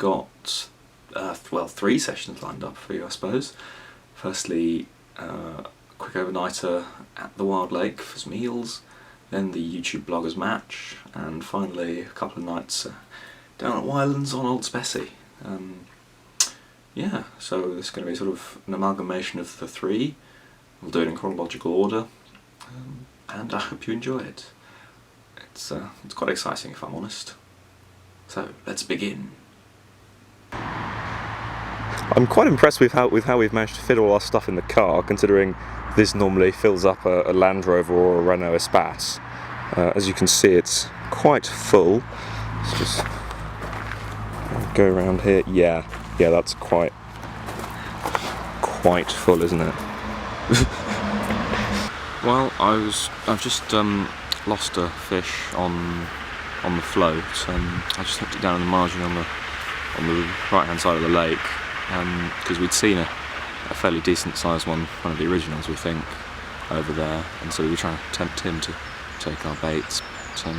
got well, 3 sessions lined up for you, I suppose. Firstly, a quick overnighter at the Wild Lake for some eels, then the YouTube bloggers match, and finally a couple of nights down at Wylands on Old Speci. Yeah, so this is going to be sort of an amalgamation of the 3. We'll do it in chronological order, and I hope you enjoy it. It's quite exciting, if I'm honest. So let's begin. I'm quite impressed with how we've managed to fit all our stuff in the car, considering this normally fills up a Land Rover or a Renault Espace. As you can see, it's quite full. Let's just go around here. Yeah, that's quite full, isn't it? Well, I've just lost a fish on the float. I just hooked it down in the margin on the right hand side of the lake, because we'd seen a fairly decent sized one of the originals, we think, over there, and so we were trying to tempt him to take our baits. But,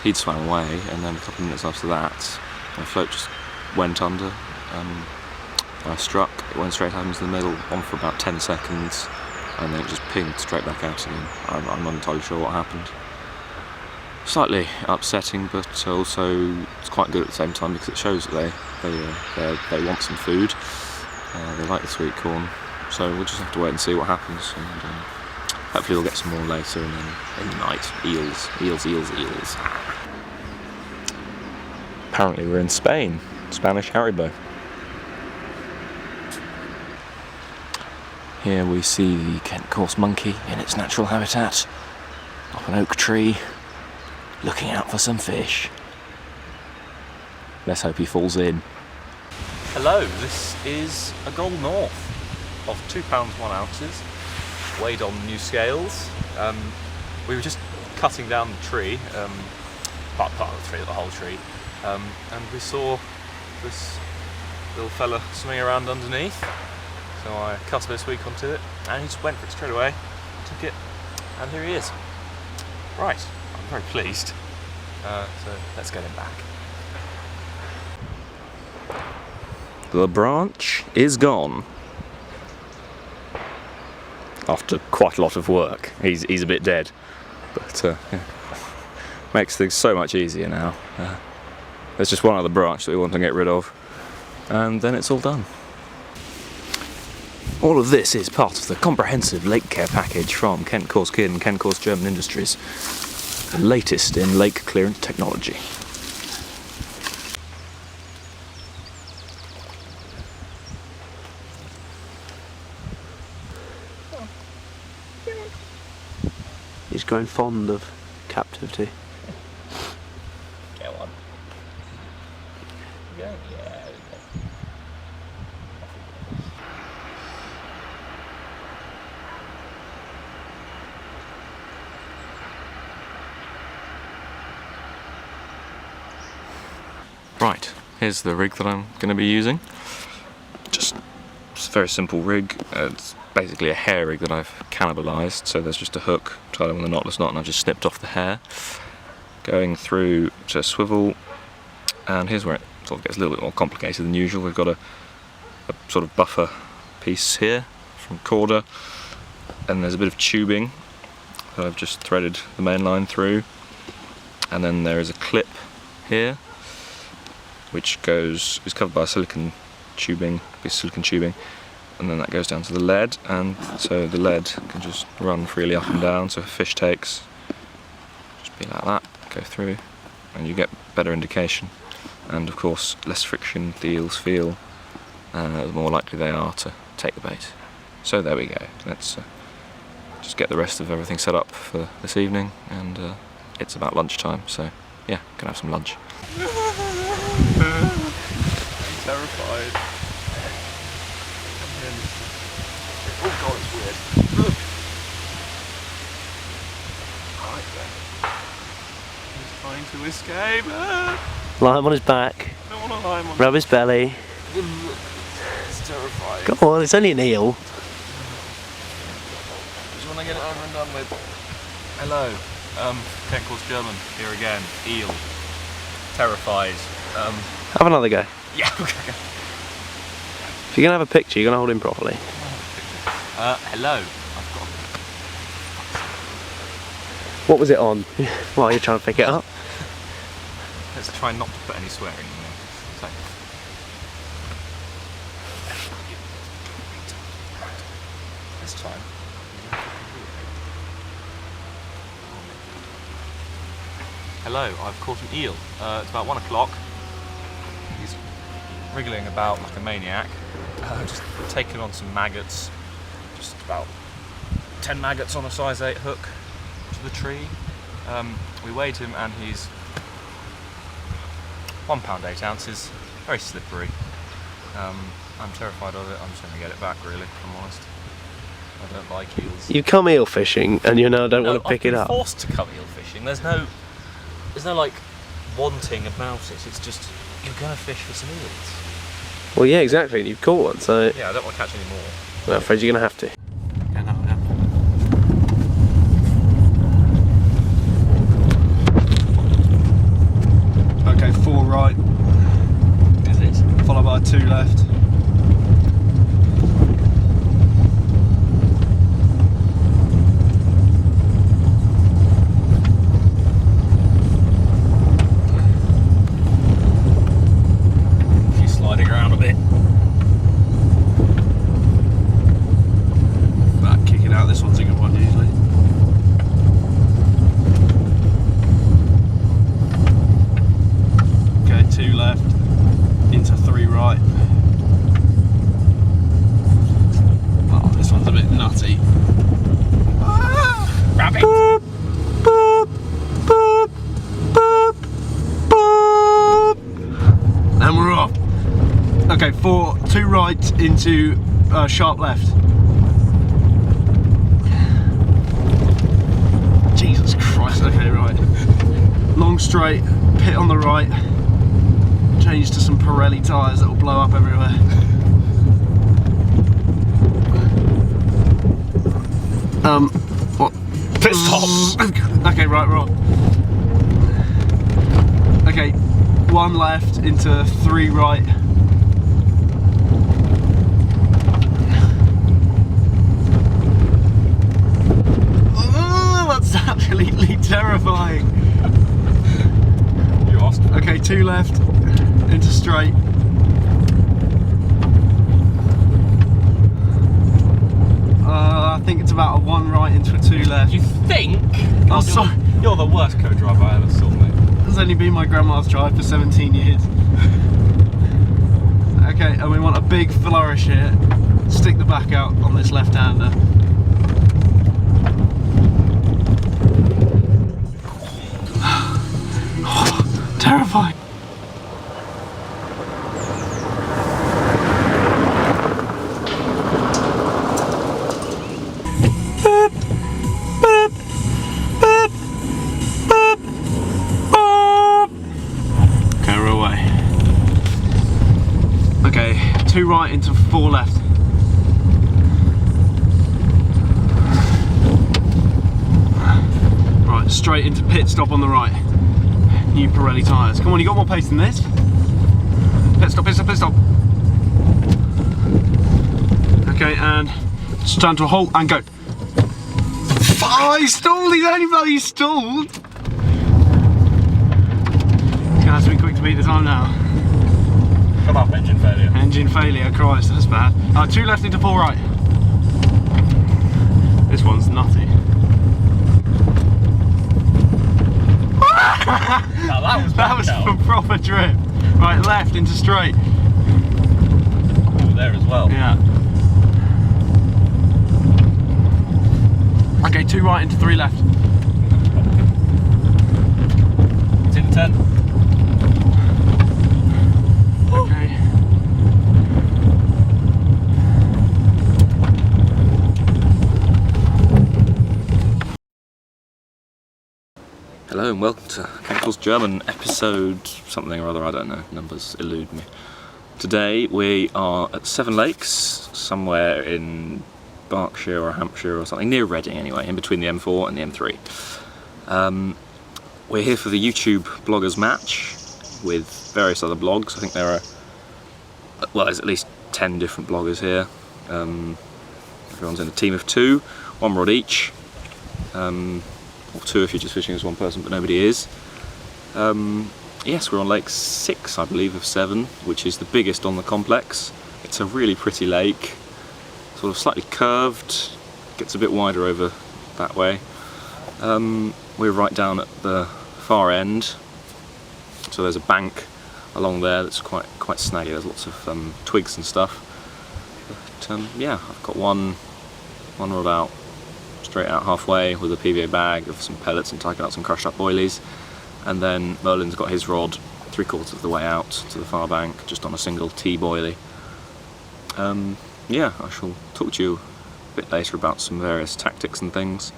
he'd swam away, and then a couple of minutes after that my float just went under. I struck, it went straight out into the middle, on for about 10 seconds, and then it just pinged straight back out again. I'm not entirely sure what happened. Slightly upsetting, but also it's quite good at the same time, because it shows that they want some food. They like the sweet corn, so we'll just have to wait and see what happens, and hopefully we'll get some more later, and then in the night, eels. Apparently we're in Spain, Spanish Haribo. Here we see the Kent coarse monkey in its natural habitat, up an oak tree, looking out for some fish. Let's hope he falls in. Hello, this is a Gull North of 2 pounds 1 ounces, weighed on new scales. We were just cutting down the tree, part of the tree, the whole tree, and we saw this little fella swimming around underneath. So I cast a bit of sweet onto it, and he just went for it straight away, took it, and here he is. Right, I'm very pleased. So let's get him back. The branch is gone. After quite a lot of work. He's a bit dead, but yeah. Makes things so much easier now. There's just one other branch that we want to get rid of, and then it's all done. All of this is part of the comprehensive lake care package from Kent Coarse Kid and Kent Coarse German Industries, the latest in lake clearance technology. He's grown fond of captivity. Get one. Yeah. Right, here's the rig that I'm going to be using. It's a very simple rig. It's basically a hair rig that I've cannibalised, so there's just a hook tied on with a knotless knot, and I've just snipped off the hair, going through to a swivel, and here's where it sort of gets a little bit more complicated than usual. We've got a sort of buffer piece here from Corda, and there's a bit of tubing that I've just threaded the main line through, and then there is a clip here which is covered by silicon tubing, and then that goes down to the lead, and so the lead can just run freely up and down, so if a fish takes, just be like that, go through, and you get better indication, and of course less friction the eels feel, the more likely they are to take the bait. So there we go. Let's just get the rest of everything set up for this evening, and it's about lunchtime, so yeah, gonna have some lunch. I'm terrified. Oh god, it's weird. Right then. He's trying to escape. Lie him on his back. I don't want to lie him on Rub his belly. It's terrifying. Go on, it's only an eel. Just want to get it over and done with. Hello. Kent Coarse German here again. Eel. Terrified. Have another go. Yeah, okay. If you're going to have a picture, you're going to hold him properly. Hello. I've got... What was it on while you're trying to pick it up? Let's try not to put any swearing in there. So. This time. Hello, I've caught an eel. It's about 1 o'clock. He's wriggling about like a maniac. Just taking on some maggots. Just about 10 maggots on a size 8 hook to the tree. We weighed him and he's £1 8 ounces. Very slippery. I'm terrified of it. I'm just going to get it back, really, if I'm honest. I don't like eels. You come eel fishing and you now don't want to pick it up. I've been forced to come eel fishing. There's no like wanting about it. It's just you're going to fish for some eels. Well, yeah, exactly. You've caught one, so. Yeah, I don't want to catch any more. Well, I'm afraid you're going to have to. Okay, 4 right. Is it? Followed by 2 left. She's sliding around a bit. That kicking out, this one's a good one usually. Okay, 2 left, into 3 right. Oh, this one's a bit nutty. Rabbit! Boop, boop, boop, boop, boop. And we're off. Okay, 2 right into sharp left. Jesus Christ, okay, right. Long straight, pit on the right. Change to some Pirelli tyres that will blow up everywhere. What? Pit stop! Okay, right, we're on. Okay, 1 left into 3 right. Oh, that's absolutely terrifying. You asked. Okay, 2 left into straight. I think it's about a 1 right into a 2 left. You think? Oh, sorry. You're the worst co-driver I ever saw, mate. It's only been my grandma's drive for 17 years. Okay, and we want a big flourish here. Stick the back out on this left-hander. Oh, terrifying. Okay, 2 right into 4 left. Right, straight into pit stop on the right. New Pirelli tyres. Come on, you got more pace than this? Pit stop, pit stop, pit stop. Okay, and stand to a halt and go. Oh, he stalled! He's only bloody stalled! It's gonna have to be quick to beat the time now. Come up, engine failure. Engine failure, Christ, that's bad. 2 left into 4 right. This one's nutty. Now that was a proper trip. Right, left into straight. Oh, there as well. Yeah. Okay, 2 right into 3 left. It's in 10. Okay. Hello and welcome to Chemicals German episode something or other, I don't know, numbers elude me. Today we are at Seven Lakes, somewhere in Berkshire or Hampshire or something, near Reading anyway, in between the M4 and the M3. We're here for the YouTube bloggers match with various other blogs. I think there are well, there's at least 10 different bloggers here. Everyone's in a team of 2, 1 rod each, or 2 if you're just fishing as one person, but nobody is. Yes, we're on lake 6, I believe, of 7, which is the biggest on the complex. It's a really pretty lake, sort of slightly curved, gets a bit wider over that way. We're right down at the far end, so there's a bank along there that's quite snaggy. There's lots of twigs and stuff. But yeah, I've got one rod out, straight out halfway with a PVA bag of some pellets and taking out some crushed up boilies. And then Merlin's got his rod 3/4 of the way out to the far bank, just on a single T-boilie. Yeah, I shall talk to you a bit later about some various tactics and things,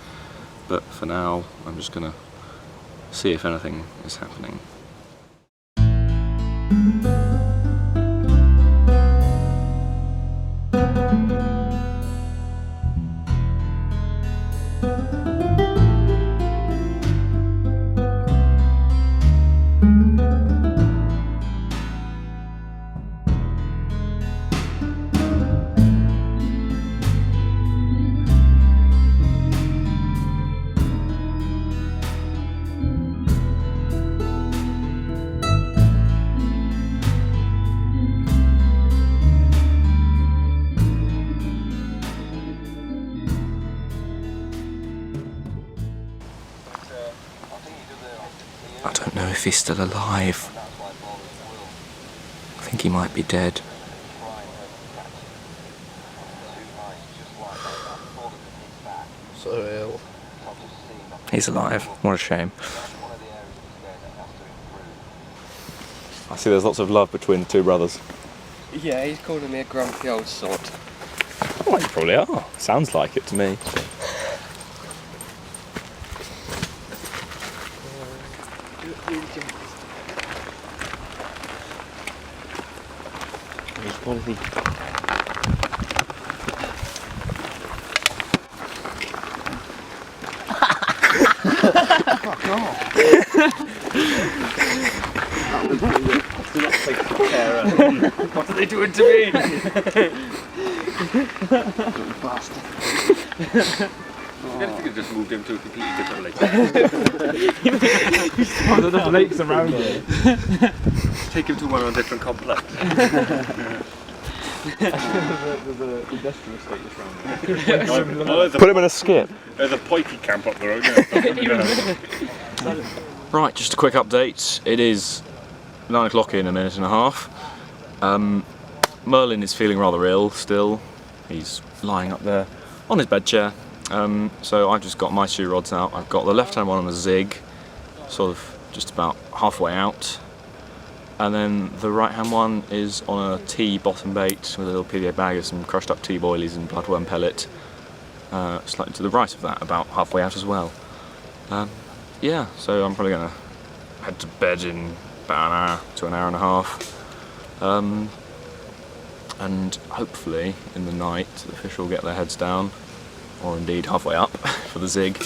but for now I'm just going to see if anything is happening. I don't know if he's still alive. I think he might be dead. So ill. He's alive. What a shame. I see there's lots of love between the 2 brothers. Yeah, he's calling me a grumpy old sod. Well, you probably are. Sounds like it to me. What is he? Fuck off. What are they doing to me? Bastard. I think I just moved him to a completely different lake. There's lakes around here. Take him to one on a different complex. There's an industrial estate just around there. Put him in a skip. There's a pikey camp up the road. Right, just a quick update. It is 9 o'clock in a minute and a half. Merlin is feeling rather ill still. He's lying up there on his bed chair. So I've just got my 2 rods out. I've got the left-hand one on a zig, sort of just about halfway out. And then the right-hand one is on a T bottom bait with a little PVA bag of some crushed up T-boilies and bloodworm pellet. Slightly to the right of that, about halfway out as well. Yeah, so I'm probably going to head to bed in about an hour to an hour and a half. And hopefully in the night the fish will get their heads down, or indeed halfway up for the zig,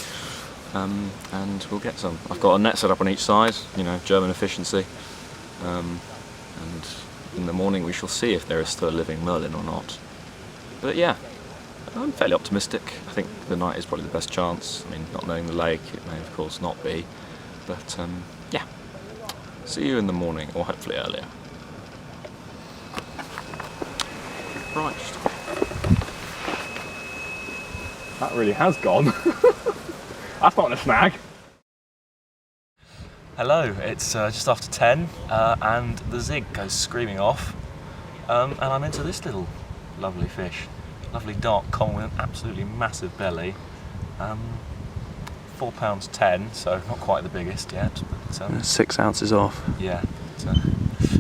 and we'll get some. I've got a net set up on each side, you know, German efficiency, and in the morning we shall see if there is still a living Merlin or not. But yeah, I'm fairly optimistic. I think the night is probably the best chance. I mean, not knowing the lake, it may of course not be, but yeah, see you in the morning, or hopefully earlier. Right. That really has gone. That's not a snag. Hello, it's just after 10 and the zig goes screaming off, and I'm into this little lovely fish. Lovely dark common with an absolutely massive belly. 4 pounds 10, so not quite the biggest yet. But, 6 ounces off. yeah, but,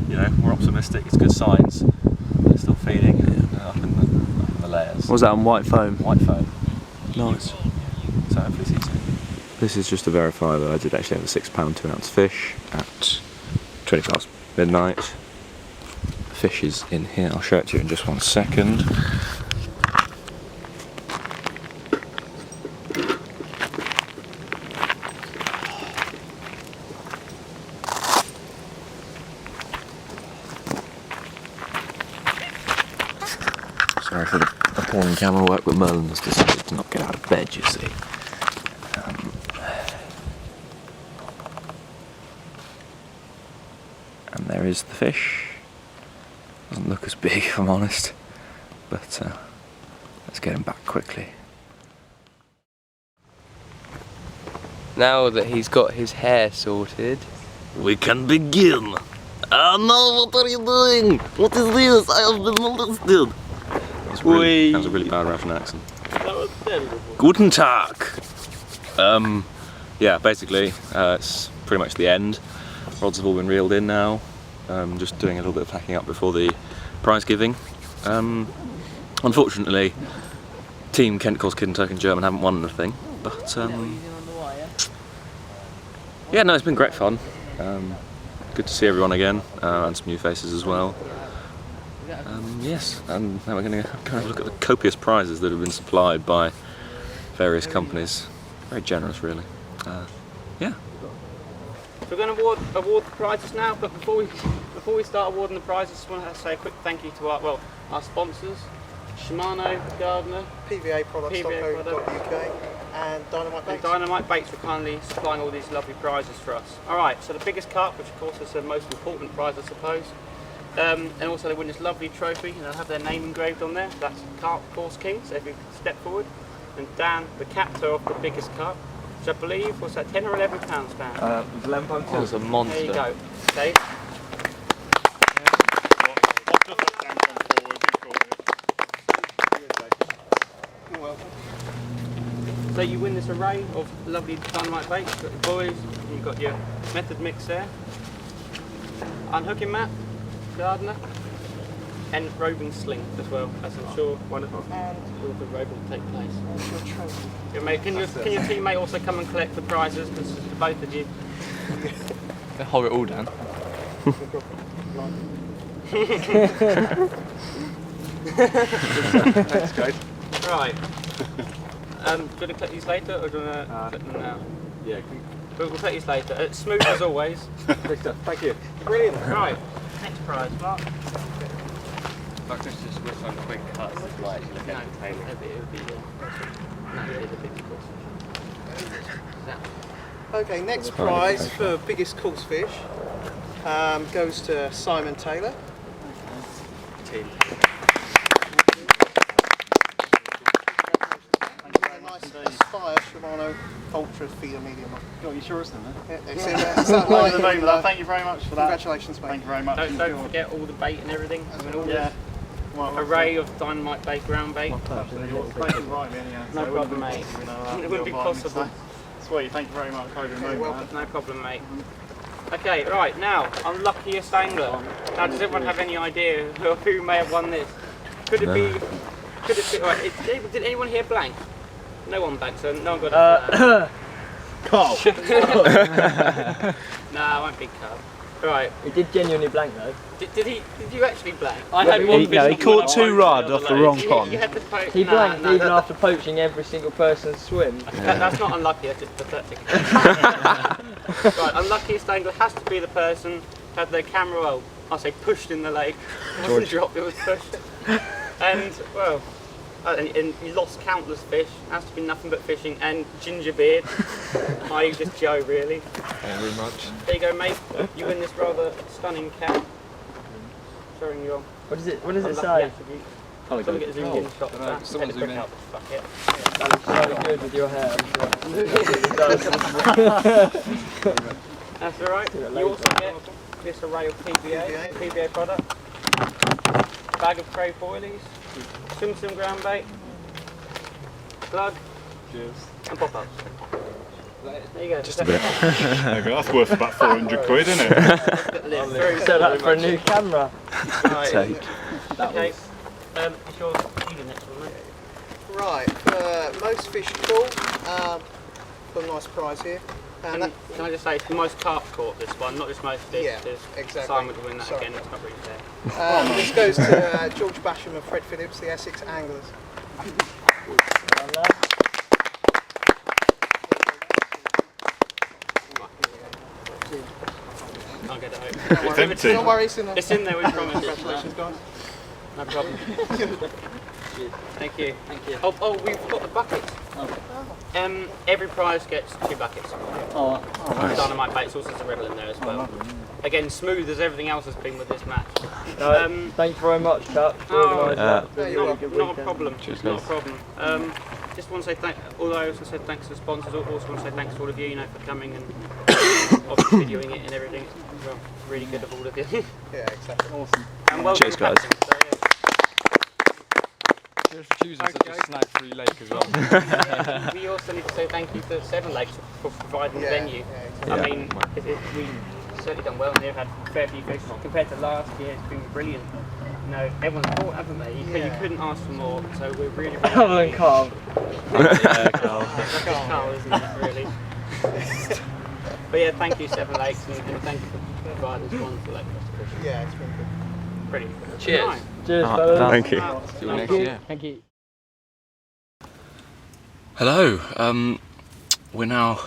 you know, we're optimistic, it's good signs. They're still feeding up in the layers. What was that on white foam? White foam. Nice. So hopefully see you soon. This is just to verify that I did actually have a 6 pound 2 ounce fish at 20 past midnight. The fish is in here, I'll show it to you in just 1 second. Sorry for the appalling camera work, but Merlin has decided to not get out of bed, you see. And there is the fish. Doesn't look as big, if I'm honest, but let's get him back quickly. Now that he's got his hair sorted, We can begin! Ah no, what are you doing? What is this? I have been molested! That was a really bad Russian accent. Guten Tag! Yeah, basically, it's pretty much the end. Rods have all been reeled in now. Just doing a little bit of packing up before the prize giving. Unfortunately, Team Kent, Corse, Kid and Turk and German haven't won anything, but yeah, no, it's been great fun. Good to see everyone again, and some new faces as well. Yes, and now we're going to kind of look at the copious prizes that have been supplied by various companies. Very generous, really. Yeah. So we're going to award the prizes now, but before we start awarding the prizes, I just want to say a quick thank you to our sponsors, Shimano, Gardner, PVAproducts.co.uk and Dynamite Baits. Dynamite Baits for kindly supplying all these lovely prizes for us. Alright, so the biggest cup, which of course is the most important prize I suppose, and also they win this lovely trophy, and they'll have their name engraved on there. That's Carp Course King, so if you step forward, and Dan, the captor of the biggest cup, which I believe was at 10 or 11 pounds, Dan. it was a monster. There you go. Okay. You're welcome. So you win this array of lovely Dynamite baits. You've got your buoys, you've got your method mix there, unhooking mat, Gardner, and roving sling as well, as I'm sure one of all the roving will take place. Can your teammate also come and collect the prizes? This is for both of you. Hold it all down. Thanks, guys. Right. Do you want to collect these later, or do you want to collect them now? Yeah. We'll collect these later. It's smooth as always. Thank you. Brilliant. Right. Next prize, Mark. No, it would be the big course. Okay, next prize for biggest coarse fish goes to Simon Taylor. Aspire Shimano Ultra Feeder Medium. You sure it's in there? Yeah, it's in there. It's that line. Thank you very much for that. Congratulations, mate. Thank you very much. Don't forget all the bait and everything. I mean, all this array of Dynamite bait, ground bait. No problem, mate. It wouldn't be possible. Sweet, thank you very much. No problem, mate. Okay, right, now, unluckiest angler. Now, does everyone have any idea who may have won this? Could it be, right, did anyone hear blank? No one blank, so no one got a Carl! Nah, it won't be Carl. Right. He did genuinely blank though. Did you actually blank? I had one No, he caught two rod off the wrong pond. You had to He blanked even after poaching every single person's swim. That's not unlucky, that's just pathetic. Right, unluckiest angler has to be the person who had their camera, well, I say pushed in the lake. It wasn't dropped, it was pushed. And, well, and he lost countless fish. Has to be nothing but fishing and ginger beard. I.e. just Joe, really. Thank you very much. There you go, mate. You win this rather stunning cap. Showing your What does it say? attributes. So we get zoomed in shot of that. someone Take the zoom quick in. out, fuck it. So good with your hair. That's alright. You also get this array of PVA product. Bag of Cray boilies. Sim ground bait. Plug. Cheers. And pop-ups. There you go. Just a bit. That's worth about 400 quid, isn't it? Set up for a new camera. Right. Okay. It's your next one, mate. Right, for most fish caught, got a nice prize here. Can I just say, it's the most carp caught, this one, not just most fish. Yeah, There's exactly. Simon would win that Sorry. again, it's not really fair. This goes to George Basham and Fred Phillips, the Essex Anglers. I'll get it over. Don't worry, it's in there. It's in there, we promise. Congratulations, guys. No problem. Thank you. Thank you. Oh, we've got the buckets. Every prize gets 2 buckets. Oh, Nice. Dynamite baits, also some Merlin in there as well. Again, smooth as everything else has been with this match. no, thank you very much, Chuck. For organising that. It's been a really good Not a weekend. problem. Not a problem. Just want to say although I also said thanks to the sponsors, I also want to say thanks to all of you, for coming and obviously videoing it and everything. Well, really good of all of you. Yeah, exactly. Awesome. And welcome, Cheers, guys. captain. So, Cheers for choosing such a snag-free lake as well. we also need to say thank you to Seven Lakes for providing the venue. Yeah, I mean, we've certainly done well, and they've had a fair few fish compared to last year. It's been brilliant. Everyone's thought, haven't they? You couldn't ask for more, so we're really, really Other than Carl. Yeah, Carl. That's Carl, isn't it, really? But yeah, thank you, Seven Lakes, and thank you for providing this wonderful lake for us to fish. Yeah, it's been good. Pretty. Cheers. Right. Cheers, fellas. Thank you. See you next year. Thank you. Hello. I'm now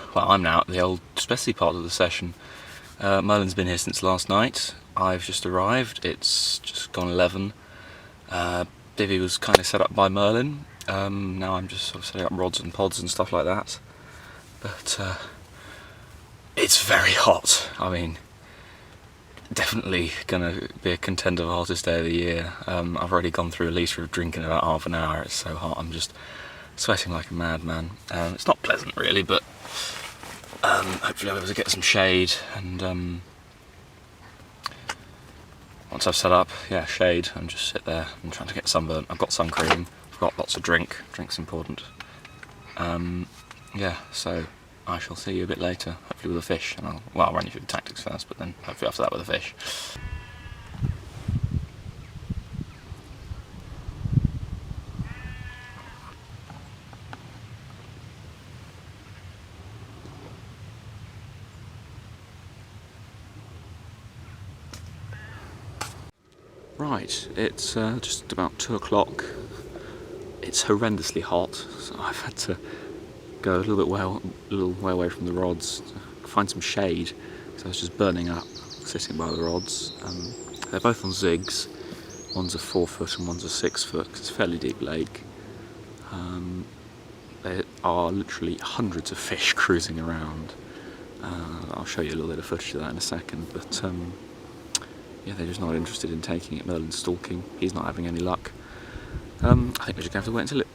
at the Old Speci part of the session. Merlin's been here since last night. I've just arrived. It's just gone 11. Bivvy was kind of set up by Merlin. Now I'm just sort of setting up rods and pods and stuff like that. But it's very hot. I mean, definitely gonna be a contender for hottest day of the year. I've already gone through a litre of drink in about half an hour. It's so hot. I'm just sweating like a madman. It's not pleasant really, but hopefully I'll be able to get some shade, and once I've set up, shade, and just sit there and trying to get sunburnt. I've got sun cream, I've got lots of drink. Drink's important. So I shall see you a bit later, hopefully with a fish, and I'll run you through the tactics first, but then hopefully after that with a fish. Right, it's just about 2 o'clock. It's horrendously hot, so I've had to go a little way away from the rods to find some shade. So I was just burning up, sitting by the rods. They're both on zigs. One's a 4 foot and one's a 6 foot, 'cause it's a fairly deep lake. There are literally hundreds of fish cruising around. I'll show you a little bit of footage of that in a second, but they're just not interested in taking it. Merlin's stalking, he's not having any luck. I think we're just going to have to wait until it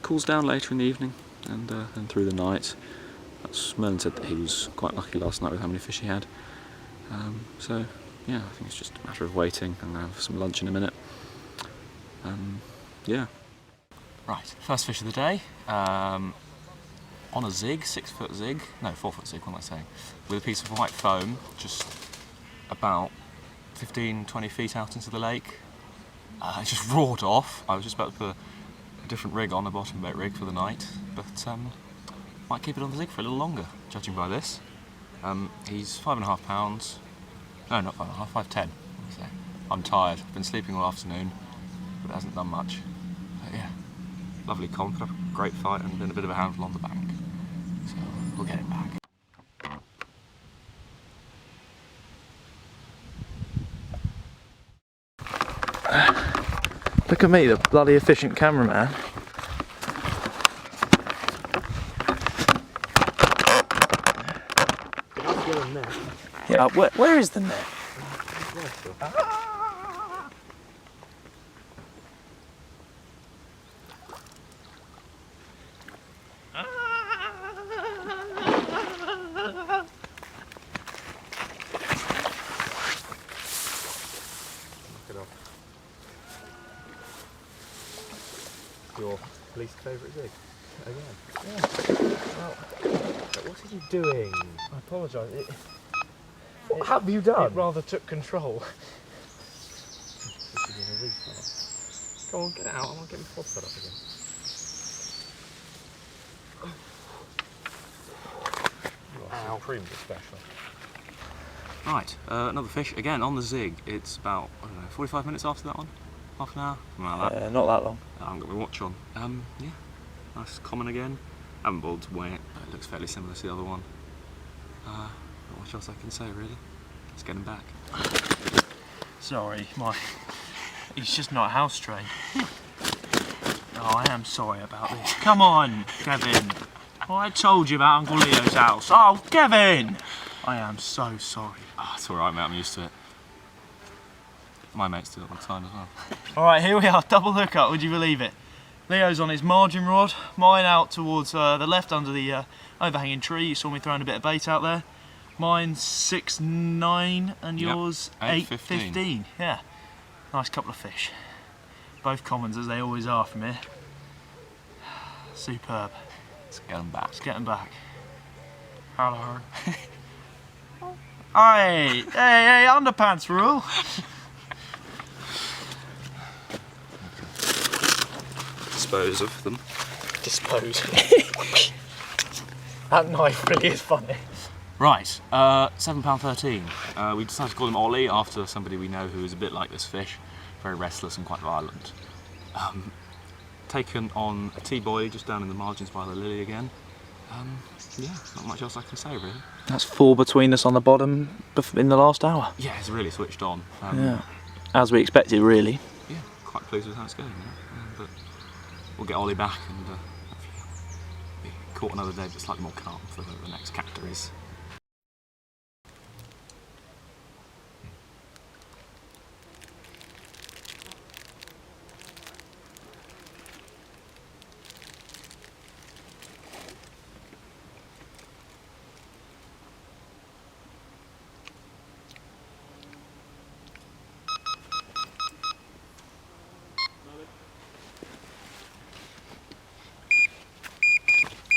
cools down later in the evening and through the night. Merlin said that he was quite lucky last night with how many fish he had. I think it's just a matter of waiting. I'm going to have some lunch in a minute. Right, first fish of the day. On a zig, 6 foot zig, no 4 foot zig, what am I saying? With a piece of white foam, just about 15-20 feet out into the lake. It just roared off. I was just about to put a different rig on, a bottom bait rig for the night, but might keep it on the zig for a little longer, judging by this. He's 5.5 pounds. No, not 5.5, 5'10". I'm tired. I've been sleeping all afternoon, but it hasn't done much. But yeah, lovely con, put up a great fight and been a bit of a handful on the bank. So we'll get it back. Look at me, the bloody efficient cameraman. Yeah, where is the net? Your least favourite zig? Again? Yeah. What are you doing? I apologise. What have you done? It rather took control. Come on, get it out. I'm not getting my pod set up again. Ow. Supreme special. Right, another fish, again on the zig. It's about, I don't know, 45 minutes after that one? Half an hour? Something like that. Not that long. I haven't got my watch on. Yeah, nice common again. I haven't bothered to weigh it, but it looks fairly similar to the other one. Not much else I can say really. Let's get him back. Sorry, he's just not house trained. Oh, I am sorry about this. Come on, Kevin. Oh, I told you about Uncle Leo's house. Oh, Kevin! I am so sorry. Oh, it's alright, mate, I'm used to it. My mates do it all the time as well. Alright, here we are, double hookup, would you believe it? Leo's on his margin rod, mine out towards the left under the overhanging tree. You saw me throwing a bit of bait out there. Mine's 6'9" and yours 8'15". Yeah, nice couple of fish. Both commons as they always are from here. Superb. Let's get them back. Let's get them back. Hello. Hey, underpants rule. Dispose of them. Dispose. That knife really is funny. Right, £7.13. We decided to call him Ollie after somebody we know who is a bit like this fish, very restless and quite violent. Taken on a T-buoy just down in the margins by the lily again. Yeah, not much else I can say really. That's 4 between us on the bottom in the last hour. Yeah, it's really switched on. Yeah, as we expected, really. Yeah, quite pleased with how it's going. But we'll get Ollie back and be caught another day, but slightly more calm for the next captories.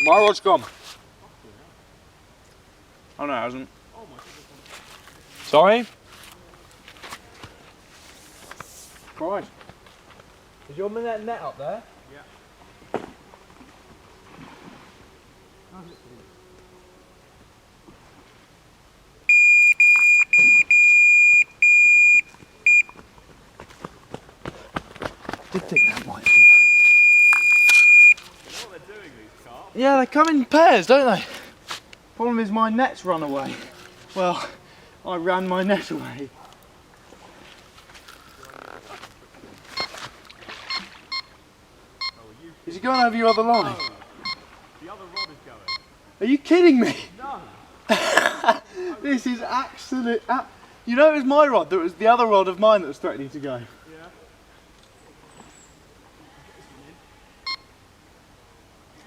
My rod's gone. Oh no, it hasn't. Sorry? Right. Is your net up there? Yeah. I did think that might be. Yeah, they come in pairs, don't they? Problem is my net's run away. Well, I ran my net away. Is he going over your other line? No. The other rod is going. Are you kidding me? No. This is absolute... You know it was my rod, that was the other rod of mine that was threatening to go. Yeah.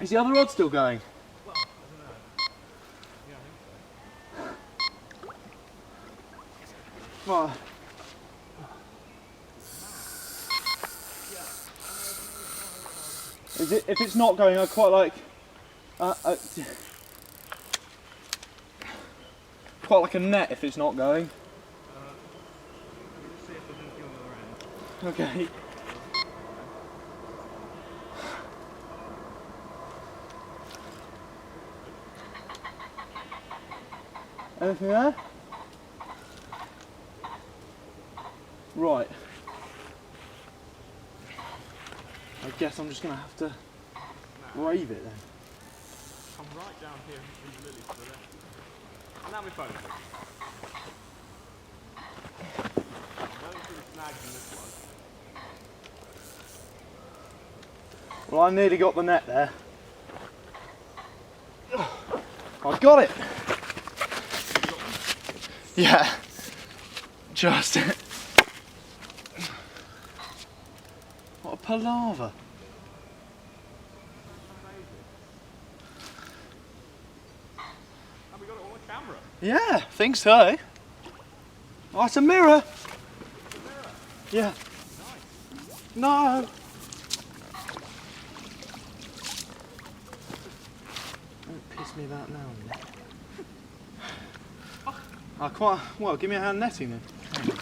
Is the other rod still going? Well, I don't know. Yeah, I think so. Right. Is it? If it's not going, I quite like. Quite like a net if it's not going. Let's see if there's anything on the other end. Okay. Anything there? Right. I guess I'm just going to have to brave it then. Come right down here in the lilies to the left. And now we phone it. Going through the snags in this one. Well, I nearly got the net there. I got it. Yeah. Just. What a palaver. And we got it on the camera. Yeah, think so. Oh, it's a mirror. It's a mirror. Yeah. Nice. No. Don't piss me about now, Nick. I quite well. Give me a hand netting then.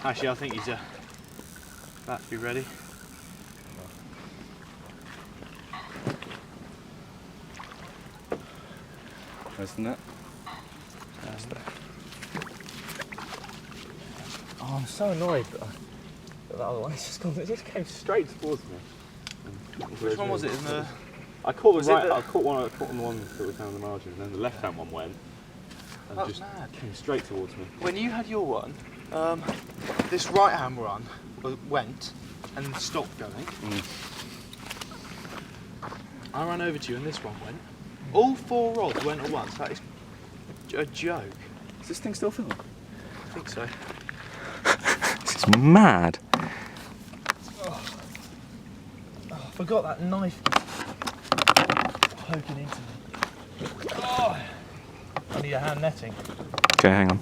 Actually, I think he's about to be ready. Where's the net? Oh, I'm so annoyed that that other one it just came straight towards me. Which one was it? In the... I caught Was the it right. the- I caught one on the one that was down the margin, and then the left-hand one went and That's just mad. came straight towards me. When you had your one, this right hand run went and stopped going. I ran over to you and this one went. All 4 rods went at once. That is a joke. Is this thing still filming? I think so. This is mad. Oh, I forgot that knife poking into me. Oh, I need a hand netting. Okay, hang on.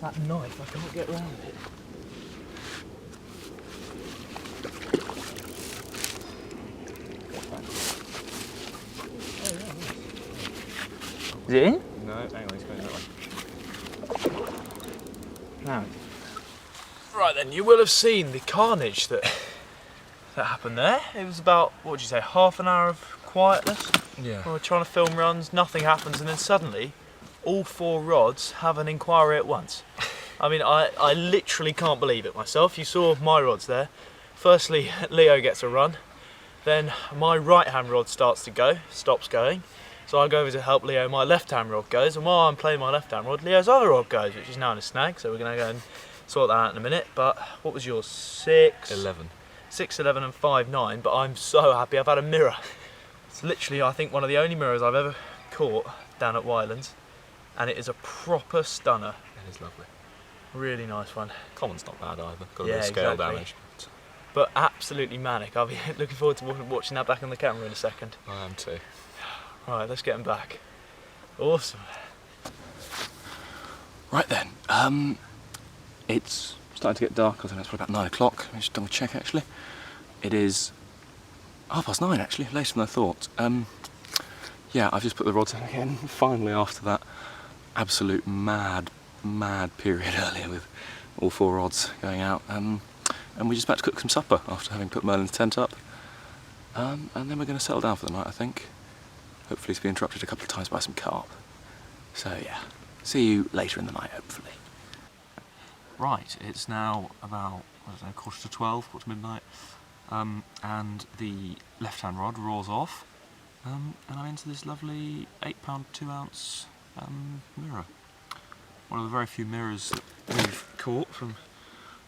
That knife, I can't get around it. Is it in? No, hang on, he's going that way. No. Right then, you will have seen the carnage that happened there. It was about, what would you say, half an hour of quietness? Yeah. We were trying to film runs, nothing happens, and then suddenly all 4 rods have an inquiry at once. I mean, I literally can't believe it myself. You saw my rods there. Firstly, Leo gets a run. Then my right-hand rod starts to go, stops going. So I go over to help Leo, my left-hand rod goes, and while I'm playing my left-hand rod, Leo's other rod goes, which is now in a snag, so we're going to go and sort that out in a minute. But what was yours? 6? 11. 6, 11 and 5, 9, but I'm so happy I've had a mirror. It's literally, I think, one of the only mirrors I've ever caught down at Wylands, and it is a proper stunner. It is lovely. Really nice one. Common's not bad either. Got a Yeah, bit of scale exactly. damage. But absolutely manic. I'll be looking forward to watching that back on the camera in a second. I am too. Right, let's get him back. Awesome. Right then, it's starting to get dark. I think it's probably about 9 o'clock. Let me just double check actually. It is 9:30 actually, later than I thought. Yeah, I've just put the rods in again, finally, after that absolute mad period earlier with all 4 rods going out. And we're just about to cook some supper after having put Merlin's tent up. And then we're going to settle down for the night, I think. Hopefully to be interrupted a couple of times by some carp. So yeah, see you later in the night, hopefully. Right, it's now about, I don't know, 11:45, quarter to midnight. And the left-hand rod roars off. And I'm into this lovely 8-pound, 2-ounce mirror. One of the very few mirrors that we've caught from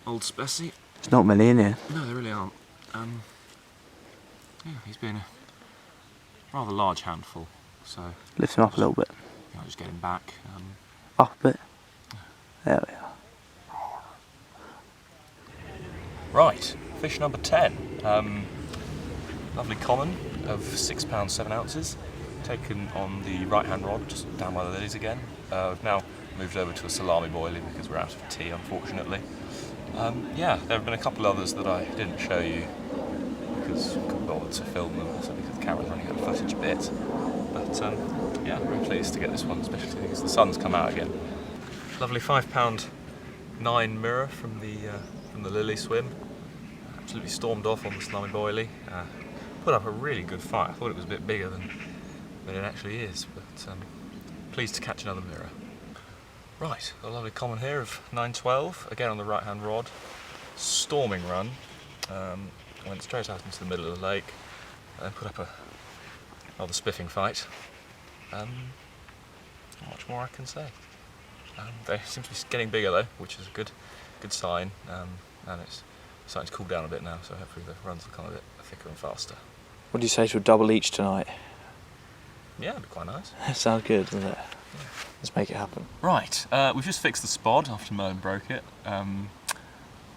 Old Speci. There's not many in here. No, there really aren't. Yeah, he's been a rather large handful, so Lift him up a little bit. I'll just get him back. Up a bit. There we are. Right, fish number 10. Lovely common of £6, 7 ounces, taken on the right-hand rod, just down by the lilies again. We've now moved over to a salami boilie because we're out of tea, unfortunately. Yeah, there have been a couple others that I didn't show you because I couldn't bother to film them, also because the camera's running out of footage a bit. But yeah, I'm very pleased to get this one, especially because the sun's come out again. Lovely £5.9 mirror from the lily swim. Absolutely stormed off on the salami boilie. Put up a really good fight. I thought it was a bit bigger than it actually is, but pleased to catch another mirror. Right, got a lovely common here of 912, again on the right hand rod. Storming run. Went straight out into the middle of the lake and put up a rather spiffing fight. Not much more I can say. They seem to be getting bigger though, which is a good sign, and it's starting to cool down a bit now, so hopefully the runs will come a bit thicker and faster. What do you say to a double each tonight? Yeah, it'd be quite nice. Sounds good, doesn't it? Yeah. Let's make it happen. Right, we've just fixed the spod after Merlin broke it, and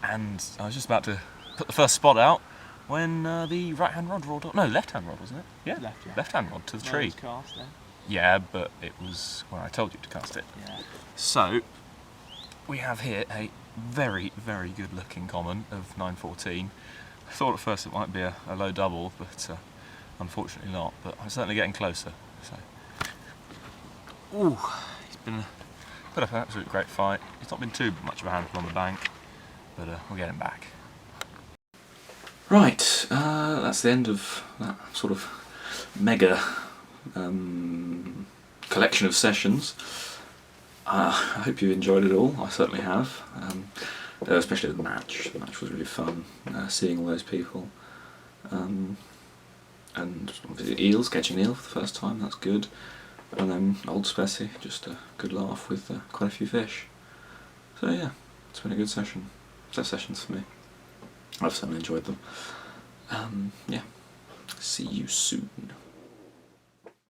I was just about to put the first spod out when the right-hand rod rolled off. No, left-hand rod, wasn't it? Yeah, left-hand rod to the tree. Cast, then. Yeah, but it was when I told you to cast it. Yeah. So, we have here a very, very good looking common of 914. I thought at first it might be a low double, but unfortunately not. But I'm certainly getting closer. So, ooh, he's been put up an absolute great fight. He's not been too much of a handful on the bank, but we'll get him back. Right, that's the end of that sort of mega collection of sessions. I hope you enjoyed it all. I certainly have, especially the match. The match was really fun, seeing all those people, and obviously eels, catching an eel for the first time, that's good, and then Old Speci, just a good laugh with quite a few fish. So yeah, it's been a good session. Sessions for me. I've certainly enjoyed them. Yeah, see you soon.